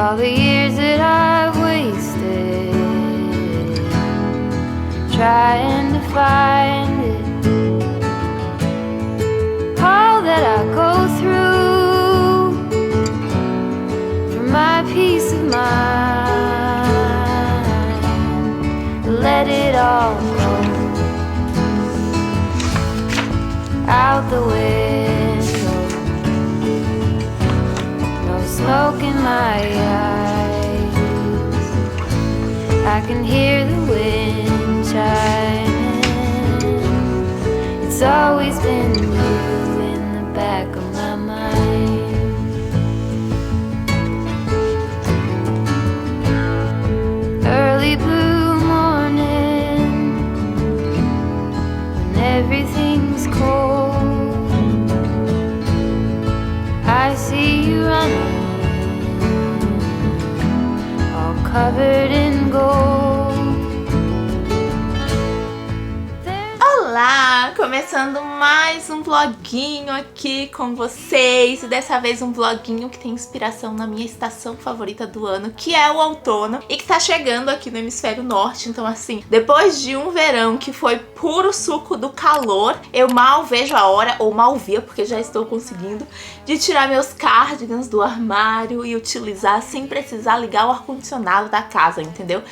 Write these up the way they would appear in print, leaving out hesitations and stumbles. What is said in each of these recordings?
all the years that I've wasted trying to find it, all that I go through for my peace of mind. Let it all go out the window, no smoke in my eyes, I can hear the wind chiming. It's always been you in the back of my mind. Early blue morning, when everything's cold, I see you running, all covered in gold. Olá, começando mais um vloguinho aqui com vocês, e dessa vez um vloguinho que tem inspiração na minha estação favorita do ano, que é o outono, e que tá chegando aqui no hemisfério norte. Então assim, depois de um verão que foi puro suco do calor, eu mal vejo a hora, ou mal via, porque já estou conseguindo, de tirar meus cardigans do armário e utilizar sem precisar ligar o ar-condicionado da casa, entendeu?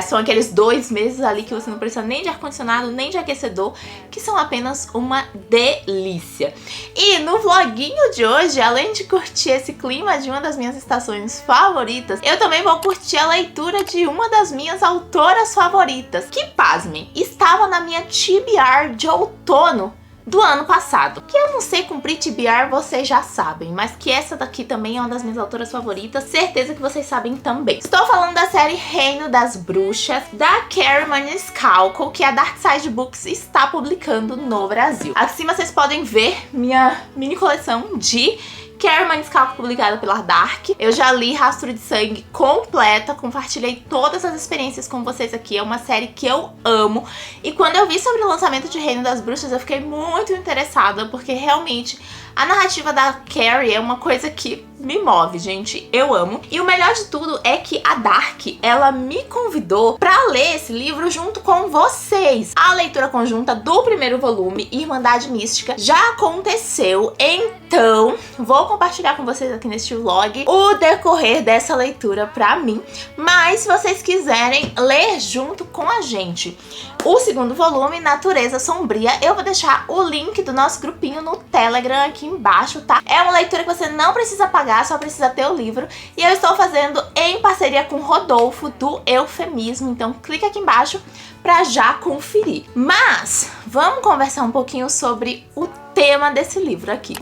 São aqueles 2 meses ali que você não precisa nem de ar-condicionado, nem de aquecedor, que são apenas uma delícia. E no vloguinho de hoje, além de curtir esse clima de uma das minhas estações favoritas, eu também vou curtir a leitura de uma das minhas autoras favoritas, que, pasmem, estava na minha TBR de outono do ano passado. Que eu não sei cumprir TBR, vocês já sabem, mas que essa daqui também é uma das minhas autoras favoritas, certeza que vocês sabem também. Estou falando da série Reino das Bruxas, da Kerri Maniscalco, que a Dark Side Books está publicando no Brasil. Acima vocês podem ver minha mini coleção de Kerri Maniscalco publicada pela Dark. Eu já li Rastro de Sangue completa, compartilhei todas as experiências com vocês aqui. É uma série que eu amo. E quando eu vi sobre o lançamento de Reino das Bruxas, eu fiquei muito interessada, porque realmente a narrativa da Kerri é uma coisa que me move, gente. Eu amo. E o melhor de tudo é que a Dark, ela me convidou pra ler esse livro junto com vocês. A leitura conjunta do primeiro volume, Irmandade Mística, já aconteceu. Então, vou compartilhar com vocês aqui neste vlog o decorrer dessa leitura pra mim. Mas se vocês quiserem ler junto com a gente o segundo volume, Natureza Sombria, eu vou deixar o link do nosso grupinho no Telegram aqui embaixo, tá? É uma leitura que você não precisa pagar, só precisa ter o livro. E eu estou fazendo em parceria com o Rodolfo, do Eufemismo. Então clica aqui embaixo pra já conferir. Mas vamos conversar um pouquinho sobre o tema desse livro aqui.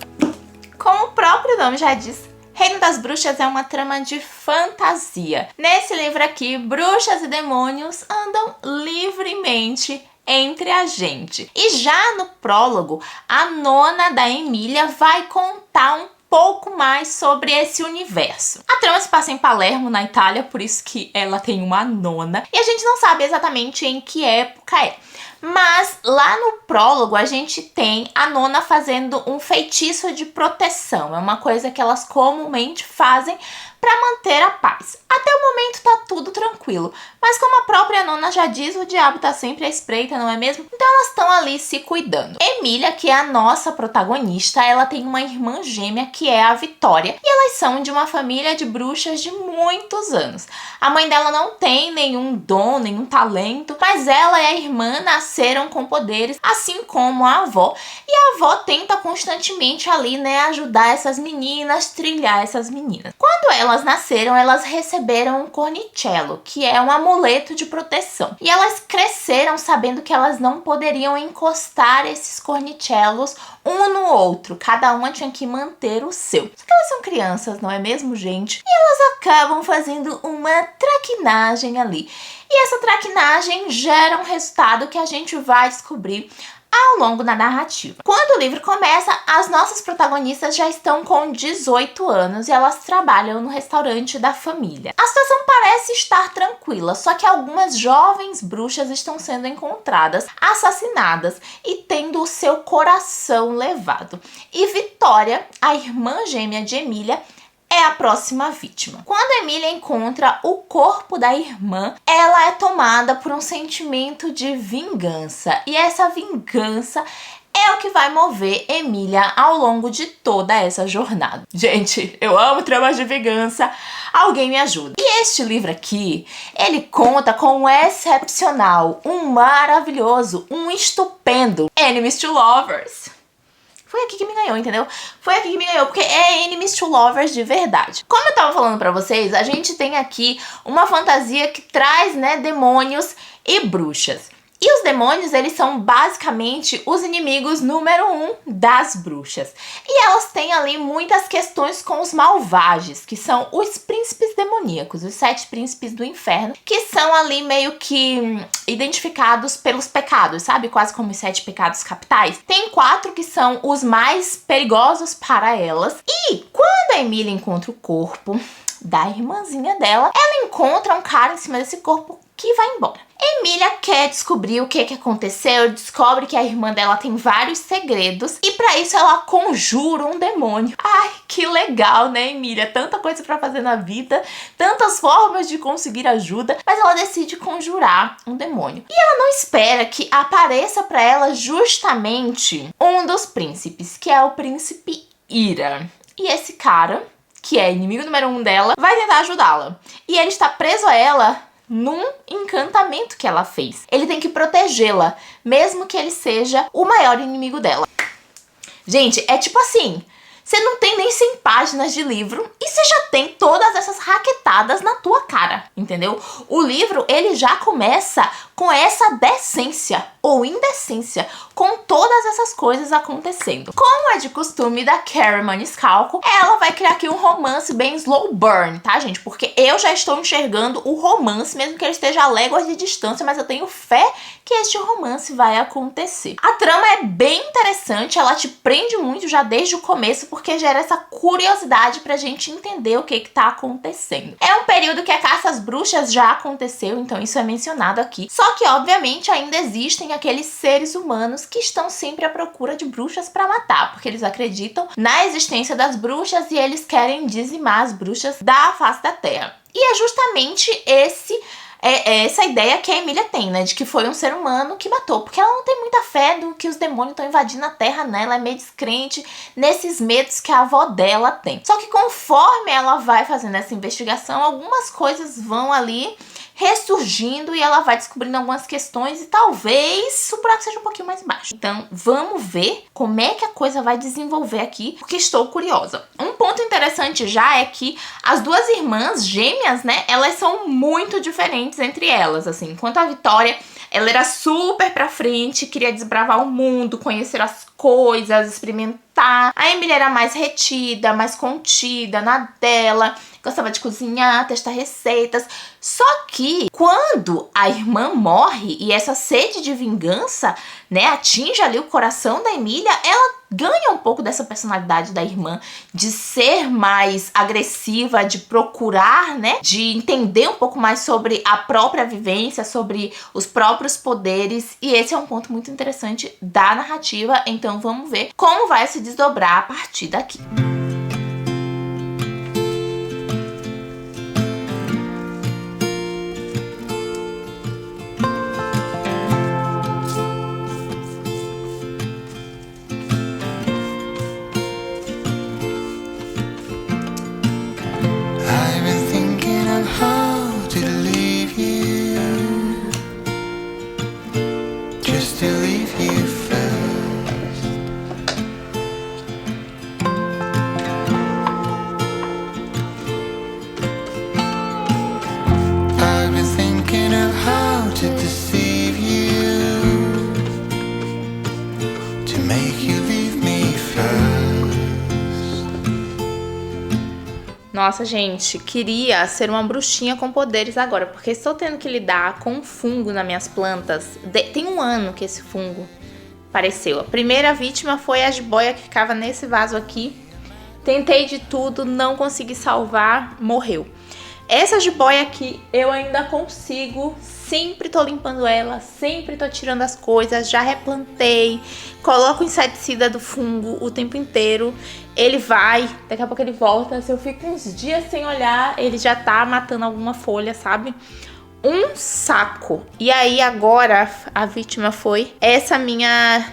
Como o próprio nome já diz, Reino das Bruxas é uma trama de fantasia. Nesse livro aqui, bruxas e demônios andam livremente entre a gente. E já no prólogo, a nona da Emília vai contar um pouco mais sobre esse universo. A trama se passa em Palermo, na Itália, por isso que ela tem uma nona. E a gente não sabe exatamente em que época é. Mas lá no prólogo a gente tem a nona fazendo um feitiço de proteção. É uma coisa que elas comumente fazem para manter a paz. Até o momento tá tudo tranquilo, mas como a própria nona já diz, o diabo tá sempre à espreita, não é mesmo? Então elas estão ali se cuidando. Emília, que é a nossa protagonista, ela tem uma irmã gêmea que é a Vitória, e elas são de uma família de bruxas de muitos anos. A mãe dela não tem nenhum dom, nenhum talento, mas ela e a irmã nasceram com poderes, assim como a avó, e a avó tenta constantemente ali, né, ajudar essas meninas, trilhar essas meninas. Quando elas nasceram, elas receberam um cornicello, que é um amuleto de proteção. E elas cresceram sabendo que elas não poderiam encostar esses cornicellos um no outro. Cada uma tinha que manter o seu. Só que elas são crianças, não é mesmo, gente? E elas acabam fazendo uma traquinagem ali. E essa traquinagem gera um resultado que a gente vai descobrir ao longo da narrativa. Quando o livro começa, as nossas protagonistas já estão com 18 anos e elas trabalham no restaurante da família. A situação parece estar tranquila, só que algumas jovens bruxas estão sendo encontradas, assassinadas e tendo o seu coração levado. E Vitória, a irmã gêmea de Emília, é a próxima vítima. Quando a Emília encontra o corpo da irmã, ela é tomada por um sentimento de vingança. E essa vingança é o que vai mover Emília ao longo de toda essa jornada. Gente, eu amo tramas de vingança. Alguém me ajuda. E este livro aqui, ele conta com um excepcional, um maravilhoso, um estupendo Enemies to Lovers. Foi aqui que me ganhou, entendeu? Foi aqui que me ganhou, porque é Enemies to Lovers de verdade. Como eu tava falando pra vocês, a gente tem aqui uma fantasia que traz, né, demônios e bruxas. E os demônios, eles são basicamente os inimigos número 1 das bruxas. E elas têm ali muitas questões com os malvages, que são os príncipes demoníacos, os 7 príncipes do inferno, que são ali meio que identificados pelos pecados, sabe? Quase como os 7 pecados capitais. Tem 4 que são os mais perigosos para elas. E quando a Emília encontra o corpo da irmãzinha dela, ela encontra um cara em cima desse corpo que vai embora. Emília quer descobrir o que aconteceu, descobre que a irmã dela tem vários segredos e pra isso ela conjura um demônio. Ai, que legal, né, Emília? Tanta coisa pra fazer na vida, tantas formas de conseguir ajuda, mas ela decide conjurar um demônio. E ela não espera que apareça pra ela justamente um dos príncipes, que é o príncipe Ira. E esse cara, que é inimigo número 1 dela, vai tentar ajudá-la. E ele está preso a ela num encantamento que ela fez. Ele tem que protegê-la, mesmo que ele seja o maior inimigo dela. Gente, é tipo assim, você não tem nem 100 páginas de livro e você já tem todas essas raquetadas na tua cara, entendeu? O livro, ele já começa com essa decência ou indecência, com todas essas coisas acontecendo. Como é de costume da Carrie Maniscalco, ela vai criar aqui um romance bem slow burn, tá, gente? Porque eu já estou enxergando o romance, mesmo que ele esteja a léguas de distância, mas eu tenho fé que este romance vai acontecer. A trama é bem interessante, ela te prende muito já desde o começo, porque gera essa curiosidade pra gente entender o que tá acontecendo. É um período que a caça às bruxas já aconteceu, então isso é mencionado aqui. Só que, obviamente, ainda existem aqueles seres humanos que estão sempre à procura de bruxas pra matar, porque eles acreditam na existência das bruxas e eles querem dizimar as bruxas da face da terra. E é justamente essa ideia que a Emília tem, né? De que foi um ser humano que matou. Porque ela não tem muita fé do que os demônios estão invadindo a terra, né? Ela é meio descrente nesses medos que a avó dela tem. Só que conforme ela vai fazendo essa investigação, algumas coisas vão ali ressurgindo e ela vai descobrindo algumas questões e talvez o buraco seja um pouquinho mais baixo. Então, vamos ver como é que a coisa vai desenvolver aqui, porque estou curiosa. Um ponto interessante já é que as duas irmãs gêmeas, né, elas são muito diferentes entre elas, assim. Enquanto a Vitória, ela era super pra frente, queria desbravar o mundo, conhecer as coisas, experimentar. A Emília era mais retida, mais contida na dela, gostava de cozinhar, testar receitas. Só que quando a irmã morre e essa sede de vingança, né, atinge ali o coração da Emília, ela ganha um pouco dessa personalidade da irmã, de ser mais agressiva, de procurar, né, de entender um pouco mais sobre a própria vivência, sobre os próprios poderes. E esse é um ponto muito interessante da narrativa, então vamos ver como vai se desdobrar a partir daqui. Nossa, gente, queria ser uma bruxinha com poderes agora, porque estou tendo que lidar com um fungo nas minhas plantas. Tem um ano que esse fungo apareceu. A primeira vítima foi a jiboia que ficava nesse vaso aqui. Tentei de tudo, não consegui salvar, morreu. Essa jiboia aqui eu ainda consigo, sempre tô limpando ela, sempre tô tirando as coisas, já replantei, coloco inseticida do fungo o tempo inteiro. ele vai, daqui a pouco ele volta. Se eu fico uns dias sem olhar, ele já tá matando alguma folha, sabe? Um saco. E aí agora a vítima foi essa minha...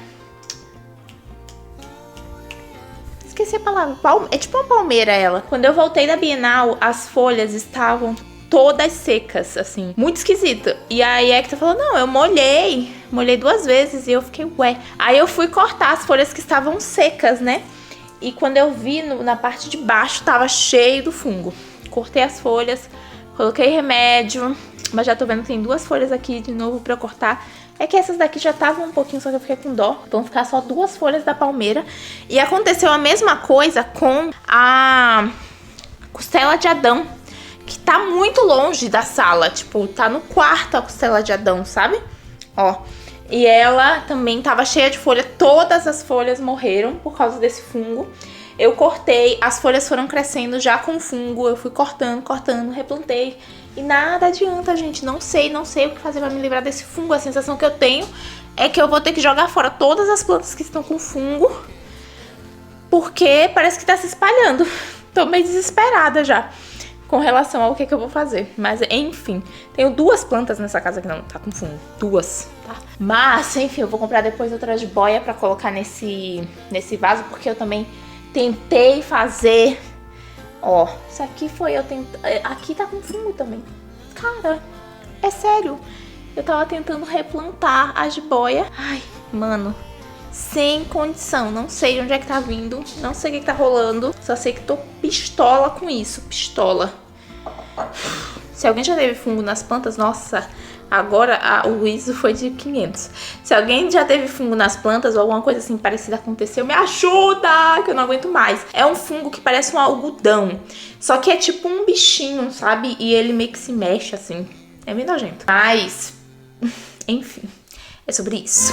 Esqueci a palavra. É tipo uma palmeira ela. Quando eu voltei da Bienal, as folhas estavam todas secas, assim. Muito esquisito. E aí a Hector falou, não, eu molhei 2 vezes. E eu fiquei, ué. Aí eu fui cortar as folhas que estavam secas, né? E quando eu vi na parte de baixo, tava cheio do fungo. Cortei as folhas, coloquei remédio. Mas já tô vendo que tem 2 folhas aqui de novo pra eu cortar. É que essas daqui já estavam um pouquinho, só que eu fiquei com dó. Vão ficar só 2 folhas da palmeira. E aconteceu a mesma coisa com a costela de Adão, que tá muito longe da sala. Tipo, tá no quarto a costela de Adão, sabe? Ó. E ela também tava cheia de folha. Todas as folhas morreram por causa desse fungo. Eu cortei, as folhas foram crescendo já com fungo. Eu fui cortando, replantei. E nada adianta, gente. Não sei o que fazer pra me livrar desse fungo. A sensação que eu tenho é que eu vou ter que jogar fora todas as plantas que estão com fungo, porque parece que tá se espalhando. Tô meio desesperada já com relação ao que eu vou fazer. Mas, enfim, tenho 2 plantas nessa casa que não tá com fungo. 2, tá? Mas, enfim, eu vou comprar depois outra jiboia pra colocar nesse vaso, porque eu também tentei fazer... Ó, isso aqui foi eu tentando... Aqui tá com fungo também. Cara, é sério. Eu tava tentando replantar a jiboia. Ai, mano, sem condição. Não sei de onde é que tá vindo. Não sei o que tá rolando. Só sei que tô pistola com isso. Pistola. Se alguém já teve fungo nas plantas, nossa... Agora o ISO foi de 500. Se alguém já teve fungo nas plantas ou alguma coisa assim parecida aconteceu, me ajuda, que eu não aguento mais. É um fungo que parece um algodão, só que é tipo um bichinho, sabe? E ele meio que se mexe assim. É meio nojento. Mas, enfim, é sobre isso.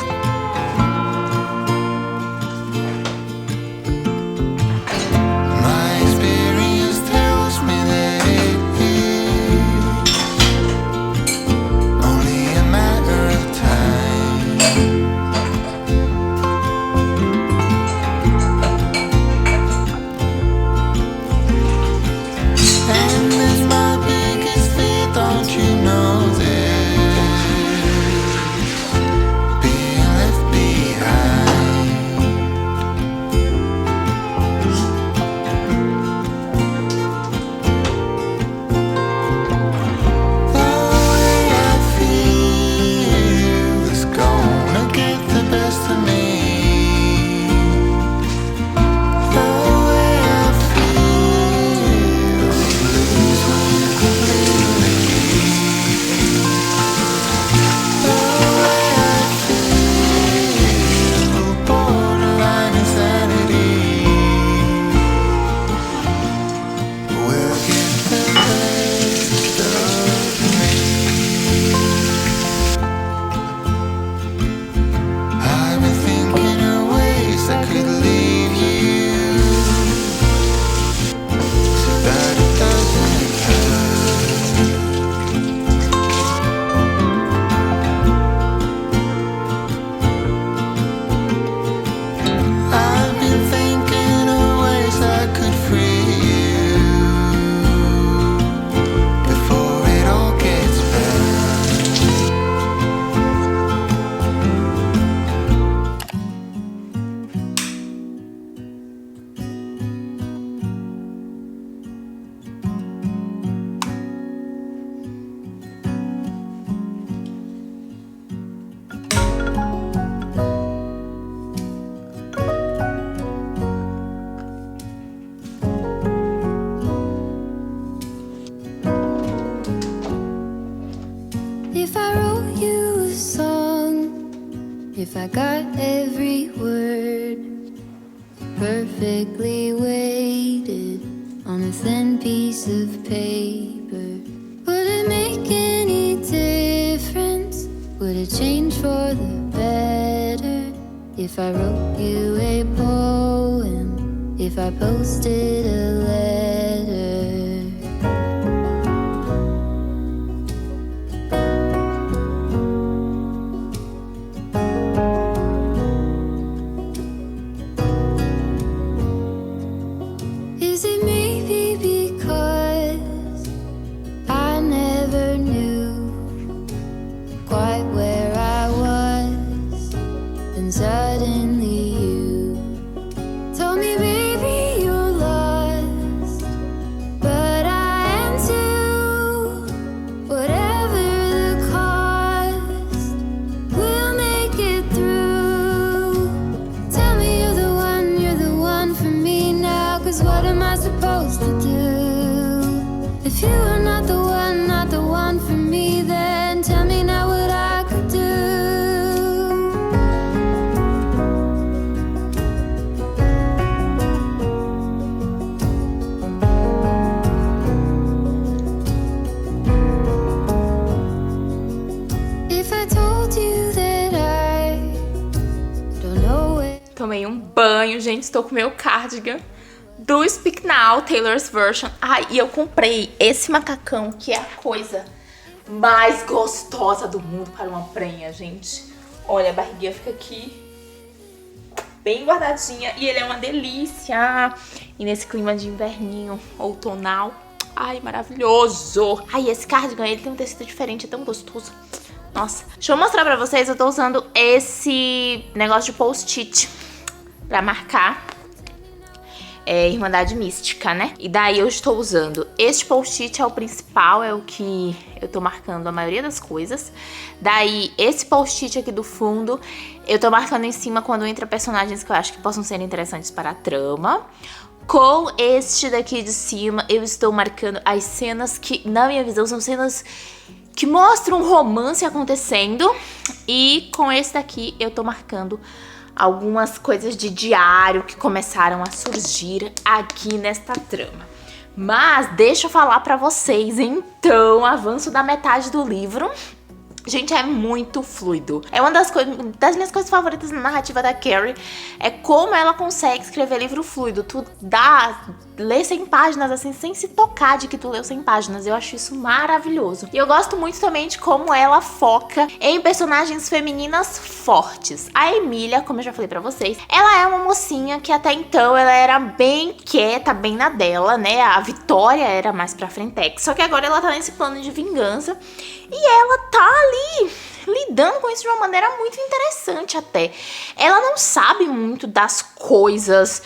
If I got every word perfectly weighted on a thin piece of paper, would it make any difference? Would it change for the better? If I wrote you a poem, if I posted a letter? banho, gente. Estou com o meu cardigan do Speak Now, Taylor's Version. Ai, e eu comprei esse macacão, que é a coisa mais gostosa do mundo para uma prenha, gente. Olha, a barriguinha fica aqui bem guardadinha e ele é uma delícia. E nesse clima de inverninho, outonal, ai, maravilhoso. Ai, esse cardigan, ele tem um tecido diferente, é tão gostoso. Nossa, deixa eu mostrar pra vocês, eu tô usando esse negócio de post-it pra marcar Irmandade Mística, né? E daí eu estou usando este post-it, é o principal, é o que eu tô marcando a maioria das coisas. Daí esse post-it aqui do fundo, eu tô marcando em cima quando entra personagens que eu acho que possam ser interessantes para a trama. Com este daqui de cima, eu estou marcando as cenas que, na minha visão, são cenas que mostram um romance acontecendo. E com esse daqui, eu tô marcando algumas coisas de diário que começaram a surgir aqui nesta trama. Mas deixa eu falar pra vocês, então, avanço da metade do livro. Gente, é muito fluido. É uma das minhas coisas favoritas na narrativa da Carrie. É como ela consegue escrever livro fluido. Tu lê 100 páginas assim, sem se tocar de que tu leu 100 páginas. Eu acho isso maravilhoso. E eu gosto muito também de como ela foca em personagens femininas fortes. A Emília, como eu já falei pra vocês, ela é uma mocinha que até então ela era bem quieta, bem na dela, né? A Vitória era mais pra frentex. Só que agora ela tá nesse plano de vingança. E ela tá ali lidando com isso de uma maneira muito interessante até. Ela não sabe muito das coisas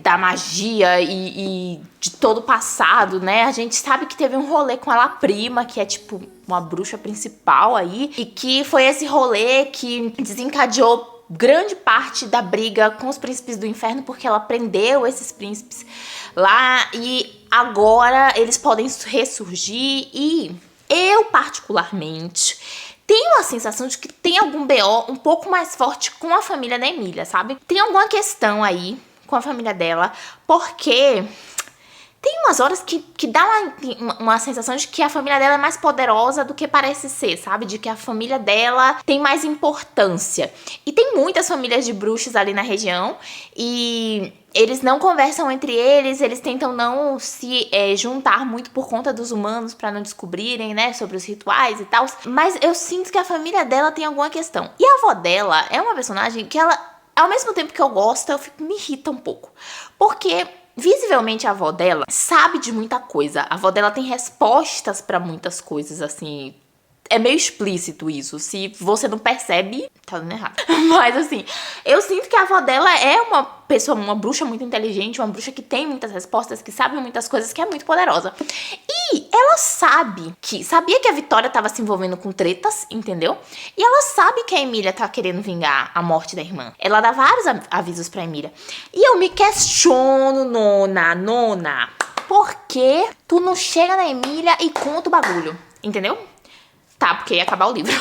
da magia e de todo o passado, né? A gente sabe que teve um rolê com ela prima, que é tipo uma bruxa principal aí. E que foi esse rolê que desencadeou grande parte da briga com os príncipes do inferno, porque ela prendeu esses príncipes lá. E agora eles podem ressurgir e eu, particularmente, tenho a sensação de que tem algum BO um pouco mais forte com a família da Emília, sabe? Tem alguma questão aí com a família dela, porque tem umas horas que dá uma sensação de que a família dela é mais poderosa do que parece ser, sabe? De que a família dela tem mais importância. E tem muitas famílias de bruxos ali na região e eles não conversam entre eles tentam não se juntar muito por conta dos humanos pra não descobrirem, né, sobre os rituais e tal. Mas eu sinto que a família dela tem alguma questão. E a avó dela é uma personagem que ela, ao mesmo tempo que eu gosto, me irrita um pouco. Porque visivelmente a avó dela sabe de muita coisa. A avó dela tem respostas pra muitas coisas, assim. É meio explícito isso. Se você não percebe, tá dando errado. Mas assim, eu sinto que a avó dela é uma pessoa, uma bruxa muito inteligente, uma bruxa que tem muitas respostas, que sabe muitas coisas, que é muito poderosa. E ela sabia que a Vitória tava se envolvendo com tretas, entendeu? E ela sabe que a Emília tá querendo vingar a morte da irmã. Ela dá vários avisos pra Emília. E eu me questiono, nona, por que tu não chega na Emília e conta o bagulho? Entendeu? Tá, porque ia acabar o livro.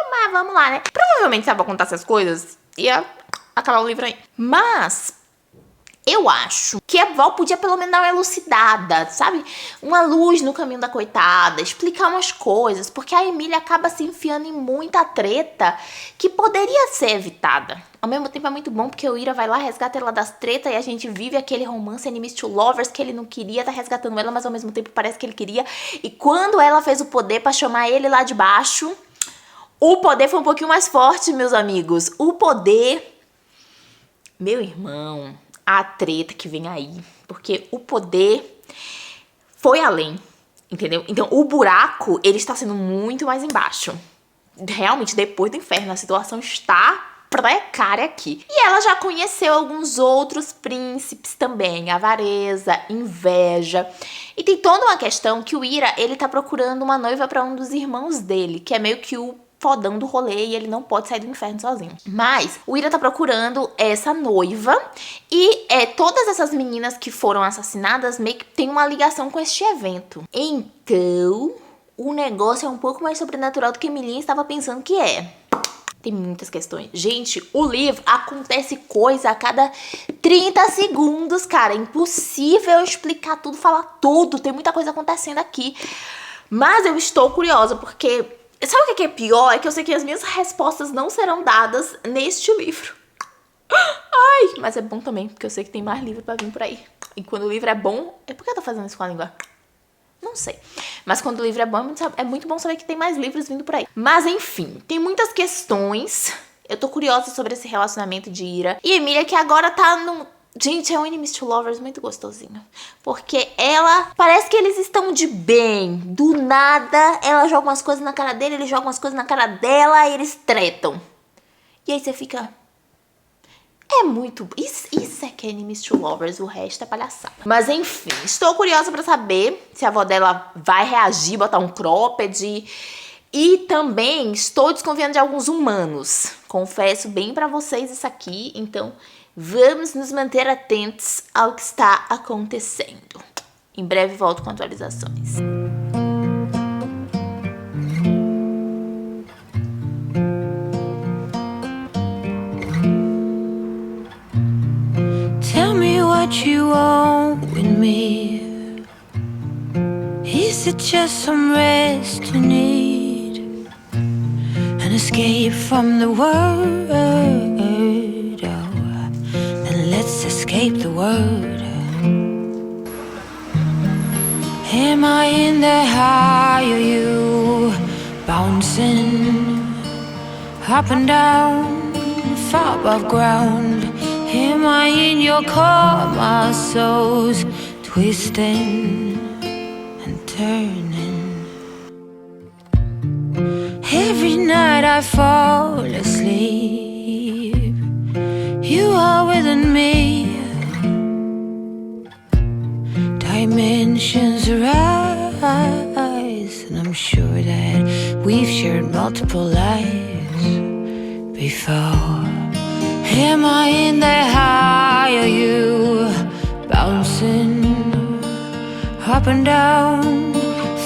Mas vamos lá, né? Provavelmente se ela contar essas coisas, ia acabar o livro aí. Mas eu acho que a avó podia pelo menos dar uma elucidada, sabe? Uma luz no caminho da coitada, explicar umas coisas, porque a Emília acaba se enfiando em muita treta que poderia ser evitada. Ao mesmo tempo é muito bom porque o Ira vai lá, resgata ela das tretas e a gente vive aquele romance enemies to lovers que ele não queria, tá resgatando ela, mas ao mesmo tempo parece que ele queria. E quando ela fez o poder pra chamar ele lá de baixo, o poder foi um pouquinho mais forte, meus amigos. O poder, meu irmão, a treta que vem aí, porque o poder foi além, entendeu? Então o buraco, ele está sendo muito mais embaixo. Realmente, depois do inferno, a situação está precária aqui. E ela já conheceu alguns outros príncipes também, avareza, inveja. E tem toda uma questão que o Ira, ele tá procurando uma noiva para um dos irmãos dele, que é meio que o fodão do rolê e ele não pode sair do inferno sozinho. Mas o Ira tá procurando essa noiva e todas essas meninas que foram assassinadas meio que tem uma ligação com este evento. Então, o negócio é um pouco mais sobrenatural do que Emilinha estava pensando que é. Tem muitas questões. Gente, o livro acontece coisa a cada 30 segundos, cara. É impossível explicar tudo, falar tudo. Tem muita coisa acontecendo aqui. Mas eu estou curiosa, porque sabe o que é pior? É que eu sei que as minhas respostas não serão dadas neste livro. Ai, mas é bom também, porque eu sei que tem mais livro pra vir por aí. E quando o livro é bom... Por que eu tô fazendo isso com a língua? Não sei. Mas quando o livro é bom, é muito bom saber que tem mais livros vindo por aí. Mas enfim, tem muitas questões. Eu tô curiosa sobre esse relacionamento de Ira e Emília, que agora tá num... Gente, é um Enemies to Lovers muito gostosinho. Porque ela... Parece que eles estão de bem. Do nada, ela joga umas coisas na cara dele, ele joga umas coisas na cara dela e eles tretam. E aí você fica... É muito... Isso é que é Enemies to Lovers, o resto é palhaçada. Mas enfim, estou curiosa pra saber se a avó dela vai reagir, botar um cropped. E também estou desconfiando de alguns humanos. Confesso bem pra vocês isso aqui, então... Vamos nos manter atentos ao que está acontecendo. Em breve volto com atualizações. Tell me what you want with me. Is it just some rest you need? An escape from the world? Let's escape the world. Am I in the high? Are you bouncing up and down, far above ground? Am I in your car? My soul's twisting and turning. Every night I fall asleep, you are within me. Dimensions arise, and I'm sure that we've shared multiple lives before. Am I in the high? Are you bouncing up and down,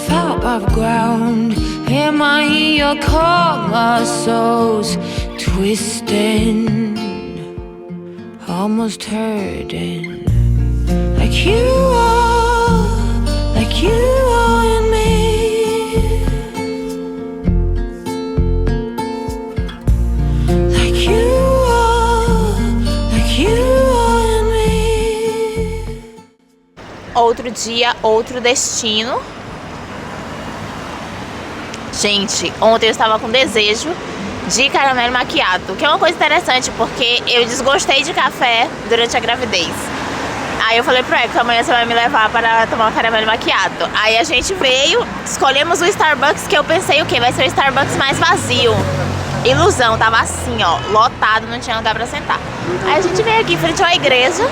far above ground? Am I in your car? My soul's twisting, almost hurting. Like you are in me. Like you are in me. Outro dia, outro destino. Gente, ontem eu estava com desejo de caramelo maquiado, que é uma coisa interessante, porque eu desgostei de café durante a gravidez. Aí eu falei pro Eco, amanhã você vai me levar para tomar um caramelo maquiado. Aí a gente veio, escolhemos o Starbucks, que eu pensei o quê? Vai ser o Starbucks mais vazio. Ilusão, tava assim, ó, lotado, não tinha lugar pra sentar. Aí a gente veio aqui em frente a uma igreja,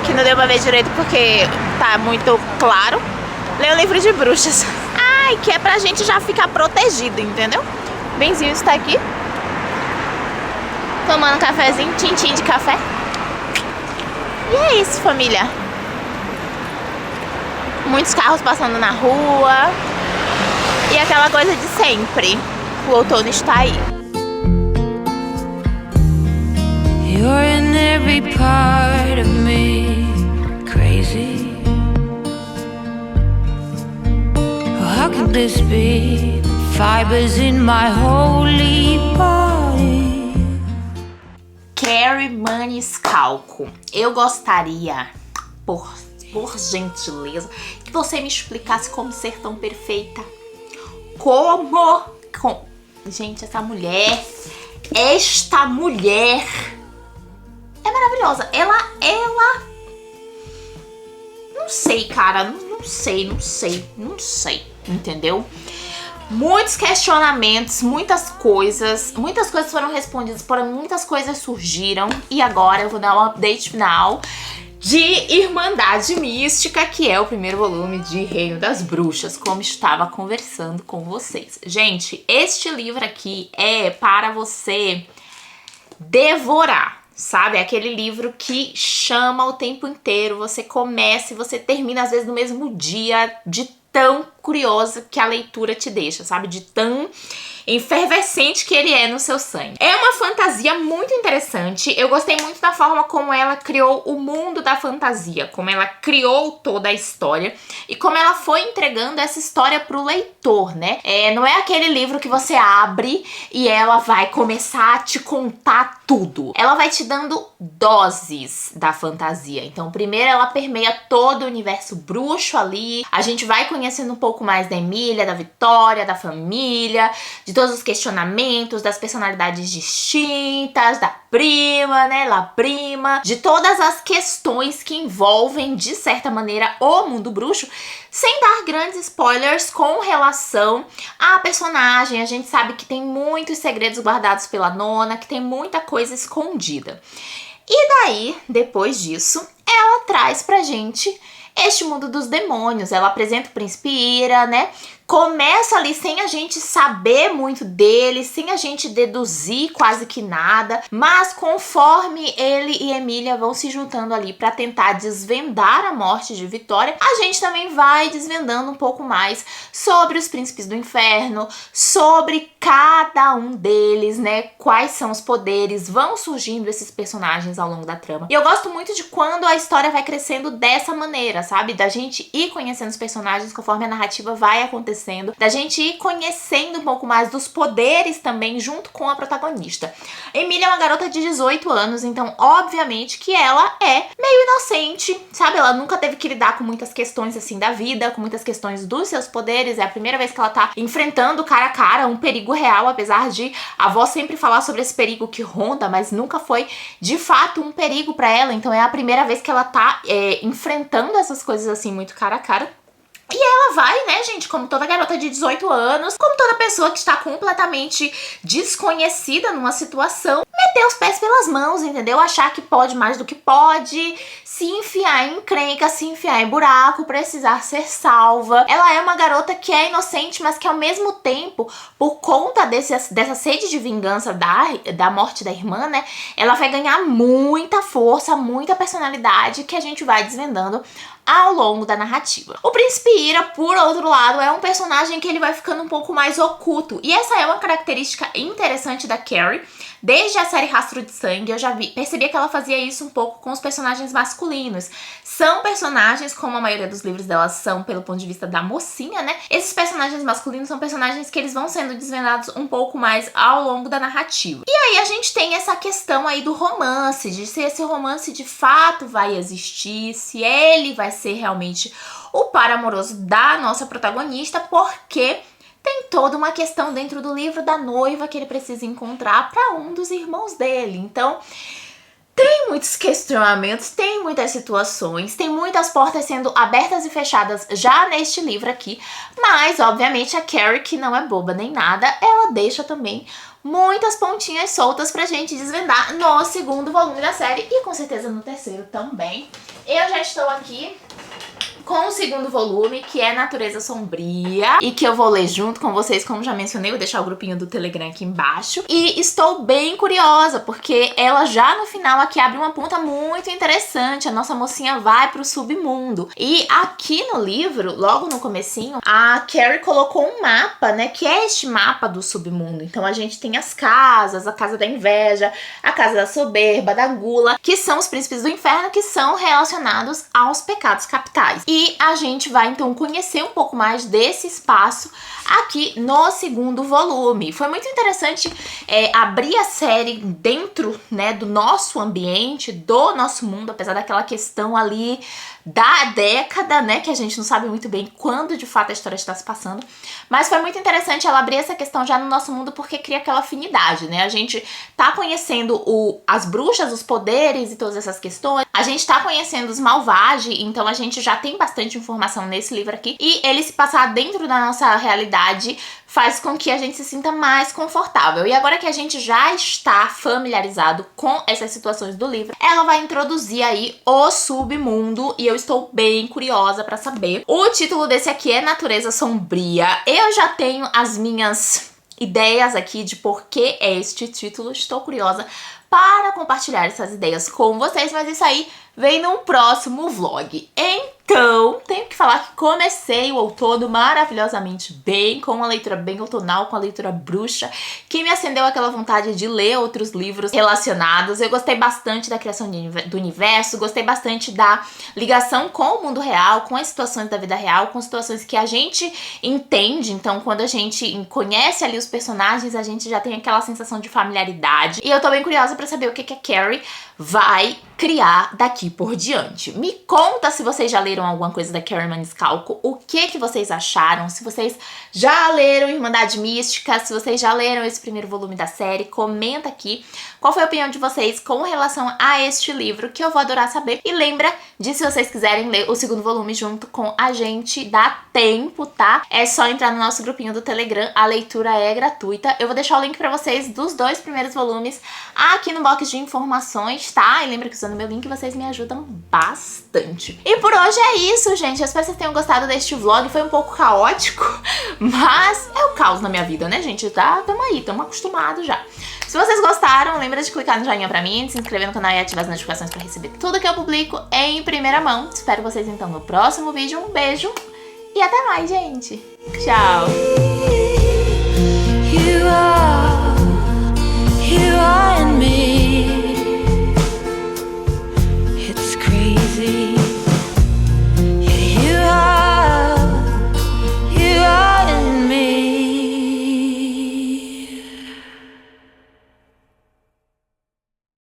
que não deu pra ver direito porque tá muito claro. Ler um livro de bruxas. Ai, que é pra gente já ficar protegido, entendeu? Benzinho está aqui, tomando um cafezinho, tintim de café. E é isso, família. Muitos carros passando na rua. E aquela coisa de sempre. O outono está aí. You're in every part of me, crazy. How could this be? Fibers in my holy body. Carrie Maniscalco. Eu gostaria, por gentileza, que você me explicasse como ser tão perfeita. Gente, esta mulher é maravilhosa. Ela não sei, cara, não sei, entendeu? Muitos questionamentos, muitas coisas foram respondidas, porém muitas coisas surgiram. E agora eu vou dar um update final de Irmandade Mística, que é o primeiro volume de Reino das Bruxas, como estava conversando com vocês. Gente, este livro aqui é para você devorar, sabe? É aquele livro que chama o tempo inteiro, você começa e você termina às vezes no mesmo dia, de tão curiosa que a leitura te deixa, sabe? De tão efervescente que ele é no seu sangue. É uma fantasia muito interessante. Eu gostei muito da forma como ela criou o mundo da fantasia, como ela criou toda a história e como ela foi entregando essa história pro leitor, né? Não é aquele livro que você abre e ela vai começar a te contar tudo. Ela vai te dando doses da fantasia. Então, primeiro ela permeia todo o universo bruxo ali. A gente vai conhecendo um pouco mais da Emília, da Vitória, da família, de todos os questionamentos, das personalidades distintas, da prima, né, La Prima, de todas as questões que envolvem, de certa maneira, o mundo bruxo, sem dar grandes spoilers com relação à personagem. A gente sabe que tem muitos segredos guardados pela Nona, que tem muita coisa escondida. E daí, depois disso, ela traz pra gente este mundo dos demônios. Ela apresenta o Príncipe Ira, né? Começa ali sem a gente saber muito dele, sem a gente deduzir quase que nada, mas conforme ele e Emília vão se juntando ali para tentar desvendar a morte de Vitória, a gente também vai desvendando um pouco mais sobre os príncipes do inferno, sobre cada um deles, né? Quais são os poderes, vão surgindo esses personagens ao longo da trama. E eu gosto muito de quando a história vai crescendo dessa maneira, sabe? Da gente ir conhecendo os personagens conforme a narrativa vai acontecendo, da gente ir conhecendo um pouco mais dos poderes também junto com a protagonista. Emília é uma garota de 18 anos, então obviamente que ela é meio inocente, sabe? Ela nunca teve que lidar com muitas questões assim da vida, com muitas questões dos seus poderes. É a primeira vez que ela tá enfrentando cara a cara um perigo real, apesar de a avó sempre falar sobre esse perigo que ronda, mas nunca foi de fato um perigo pra ela. Então é a primeira vez que ela tá enfrentando essas coisas assim muito cara a cara. E ela vai, né, gente, como toda garota de 18 anos, como toda pessoa que está completamente desconhecida numa situação, meter os pés pelas mãos, entendeu? Achar que pode mais do que pode, se enfiar em encrenca, se enfiar em buraco, precisar ser salva. Ela é uma garota que é inocente, mas que ao mesmo tempo, por conta dessa sede de vingança da morte da irmã, né, ela vai ganhar muita força, muita personalidade que a gente vai desvendando ao longo da narrativa. O Príncipe Ira, por outro lado, é um personagem que ele vai ficando um pouco mais oculto. E essa é uma característica interessante da Carrie. Desde a série Rastro de Sangue, eu já percebia que ela fazia isso um pouco com os personagens masculinos. São personagens, como a maioria dos livros dela são pelo ponto de vista da mocinha, né? Esses personagens masculinos são personagens que eles vão sendo desvendados um pouco mais ao longo da narrativa. E aí a gente tem essa questão aí do romance, de se esse romance de fato vai existir, se ele vai ser realmente o par amoroso da nossa protagonista, porque tem toda uma questão dentro do livro da noiva que ele precisa encontrar para um dos irmãos dele. Então, tem muitos questionamentos, tem muitas situações, tem muitas portas sendo abertas e fechadas já neste livro aqui, mas, obviamente, a Carrie, que não é boba nem nada, ela deixa também muitas pontinhas soltas pra gente desvendar no segundo volume da série e, com certeza, no terceiro também. Eu já estou aqui com o segundo volume, que é Natureza Sombria, e que eu vou ler junto com vocês, como já mencionei, vou deixar o grupinho do Telegram aqui embaixo. E estou bem curiosa, porque ela já no final aqui abre uma ponta muito interessante. A nossa mocinha vai pro submundo. E aqui no livro, logo no comecinho, a Carrie colocou um mapa, né, que é este mapa do submundo. Então a gente tem as casas, a casa da inveja, a casa da soberba, da gula, que são os príncipes do inferno, que são relacionados aos pecados capitais. E a gente vai então conhecer um pouco mais desse espaço aqui no segundo volume. Foi muito interessante abrir a série dentro, né, do nosso ambiente, do nosso mundo, apesar daquela questão ali da década, né, que a gente não sabe muito bem quando de fato a história está se passando, mas foi muito interessante ela abrir essa questão já no nosso mundo, porque cria aquela afinidade, né, a gente tá conhecendo as bruxas, os poderes e todas essas questões, a gente tá conhecendo os Malvage, então a gente já tem bastante informação nesse livro aqui, e ele se passar dentro da nossa realidade faz com que a gente se sinta mais confortável. E agora que a gente já está familiarizado com essas situações do livro, ela vai introduzir aí o submundo, e eu estou bem curiosa pra saber. O título desse aqui é Natureza Sombria. Eu já tenho as minhas ideias aqui de por que é este título, estou curiosa para compartilhar essas ideias com vocês, mas isso aí vem num próximo vlog. Então, tenho que falar que comecei o outono maravilhosamente bem, com uma leitura bem outonal, com a leitura bruxa, que me acendeu aquela vontade de ler outros livros relacionados. Eu gostei bastante da criação do universo, gostei bastante da ligação com o mundo real, com as situações da vida real, com situações que a gente entende. Então, quando a gente conhece ali os personagens, a gente já tem aquela sensação de familiaridade. E eu tô bem curiosa pra saber o que a Carrie vai criar daqui por diante. Me conta se vocês já leram alguma coisa da Carrie Maniscalco, o que vocês acharam, se vocês já leram Irmandade Mística, se vocês já leram esse primeiro volume da série, comenta aqui qual foi a opinião de vocês com relação a este livro, que eu vou adorar saber. E lembra de, se vocês quiserem ler o segundo volume junto com a gente, dá tempo, tá? É só entrar no nosso grupinho do Telegram, a leitura é gratuita. Eu vou deixar o link pra vocês dos 2 primeiros volumes aqui no box de informações, tá? E lembra que usando meu link vocês me ajudam bastante. E por hoje é isso, gente. Eu espero que vocês tenham gostado deste vlog. Foi um pouco caótico, mas é o caos na minha vida, né, gente? Tamo aí, tamo acostumados já. Se vocês gostaram, lembra de clicar no joinha pra mim, de se inscrever no canal e ativar as notificações pra receber tudo que eu publico em primeira mão. Espero vocês então no próximo vídeo. Um beijo e até mais, gente. Tchau! You are in me. It's crazy.